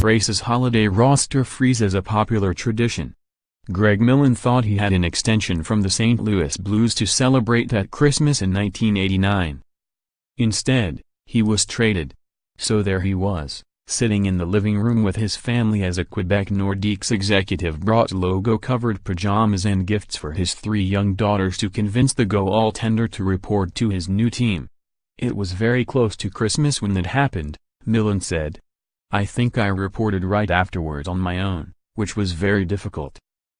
embraces holiday roster freeze as a popular tradition. Greg Millen thought he had an extension from the St. Louis Blues to celebrate at Christmas in 1989. Instead, he was traded. So there he was, sitting in the living room with his family as a Quebec Nordiques executive brought logo-covered pajamas and gifts for his 3 young daughters to convince the goaltender to report to his new team. "It was very close to Christmas when that happened," Millen said. "I think I reported right afterwards on my own, which was very difficult.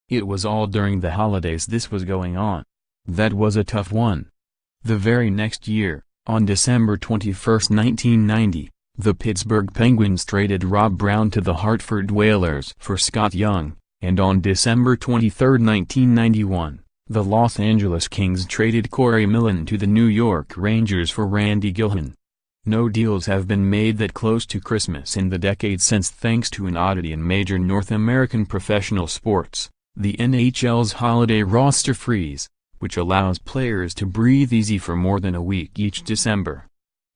It was all during the holidays this was going on. That was a tough one." The very next year, on December 21, 1990, the Pittsburgh Penguins traded Rob Brown to the Hartford Whalers for Scott Young, and on December 23, 1991, the Los Angeles Kings traded Corey Millen to the New York Rangers for Randy Gilhen. No deals have been made that close to Christmas in the decade since, thanks to an oddity in major North American professional sports, the NHL's holiday roster freeze, which allows players to breathe easy for more than a week each December.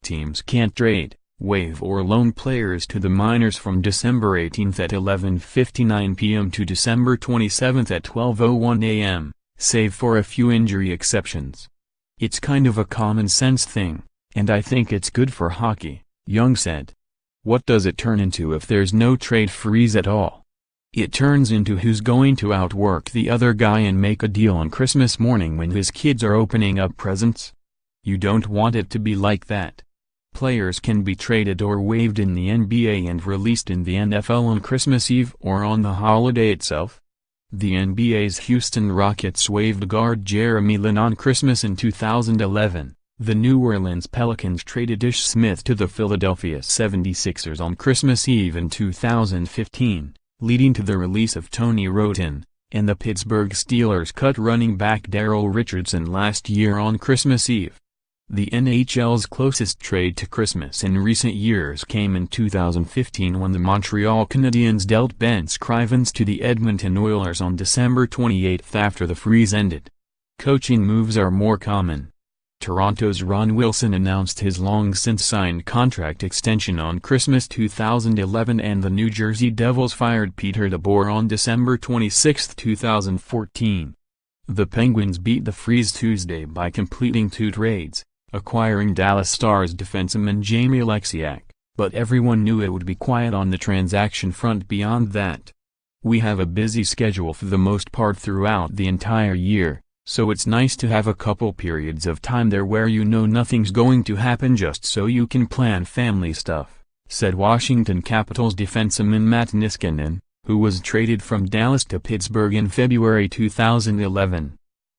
Teams can't trade, waive or loan players to the minors from December 18 at 11:59 p.m. to December 27 at 12:01 a.m., save for a few injury exceptions. "It's kind of a common-sense thing, and I think it's good for hockey," Young said. "What does it turn into if there's no trade freeze at all? It turns into who's going to outwork the other guy and make a deal on Christmas morning when his kids are opening up presents. You don't want it to be like that. Players can be traded or waived in the NBA and released in the NFL on Christmas Eve or on the holiday itself." The NBA's Houston Rockets waived guard Jeremy Lin on Christmas in 2011. The New Orleans Pelicans traded Ish Smith to the Philadelphia 76ers on Christmas Eve in 2015. Leading to the release of Tony Roten, and the Pittsburgh Steelers cut running back Darryl Richardson last year on Christmas Eve. The NHL's closest trade to Christmas in recent years came in 2015 when the Montreal Canadiens dealt Ben Scrivens to the Edmonton Oilers on December 28 after the freeze ended. Coaching moves are more common. Toronto's Ron Wilson announced his long-since-signed contract extension on Christmas 2011, and the New Jersey Devils fired Peter DeBoer on December 26, 2014. The Penguins beat the freeze Tuesday by completing 2 trades, acquiring Dallas Stars defenseman Jamie Oleksiak, but everyone knew it would be quiet on the transaction front beyond that. "We have a busy schedule for the most part throughout the entire year. So it's nice to have a couple periods of time there where you know nothing's going to happen just so you can plan family stuff," said Washington Capitals defenseman Matt Niskanen, who was traded from Dallas to Pittsburgh in February 2011.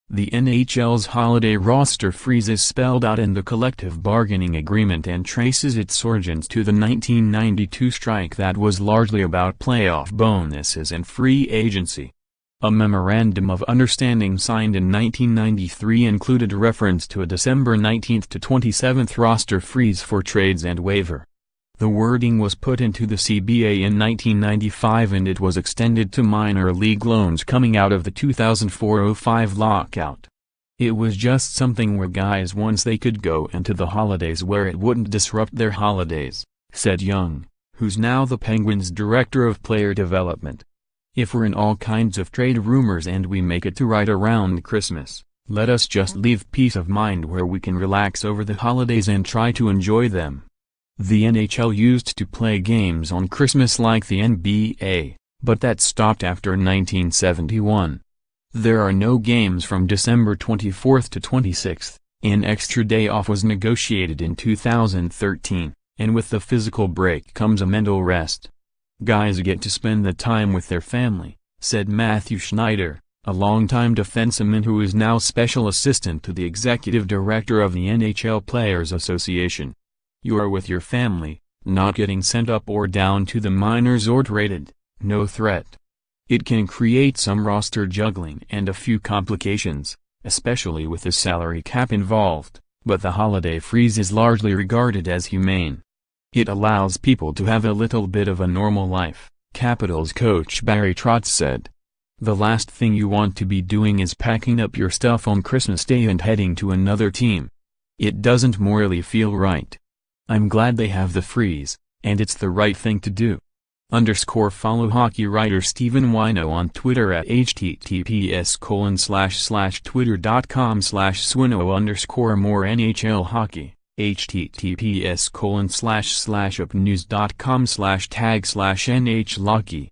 The NHL's holiday roster freeze is spelled out in the collective bargaining agreement and traces its origins to the 1992 strike that was largely about playoff bonuses and free agency. A memorandum of understanding signed in 1993 included reference to a December 19 to 27 roster freeze for trades and waiver. The wording was put into the CBA in 1995 and it was extended to minor league loans coming out of the 2004-05 lockout. It was just something where guys once they could go into the holidays where it wouldn't disrupt their holidays, said Young, who's now the Penguins' director of player development. "If we're in all kinds of trade rumors and we make it to right around Christmas, let us just leave peace of mind where we can relax over the holidays and try to enjoy them." The NHL used to play games on Christmas like the NBA, but that stopped after 1971. There are no games from December 24 to 26. An extra day off was negotiated in 2013, and with the physical break comes a mental rest. "Guys get to spend the time with their family," said Matthew Schneider, a longtime defenseman who is now special assistant to the executive director of the NHL Players Association. "You are with your family, not getting sent up or down to the minors or traded, no threat." It can create some roster juggling and a few complications, especially with the salary cap involved, but the holiday freeze is largely regarded as humane. It allows people to have a little bit of a normal life, Capitals coach Barry Trotz said. "The last thing you want to be doing is packing up your stuff on Christmas Day and heading to another team. It doesn't morally feel right. I'm glad they have the freeze, and it's the right thing to do." Follow hockey writer Stephen Wino on Twitter at https://twitter.com/swino_. More NHL hockey, https://upnews.com/tag/NHLocky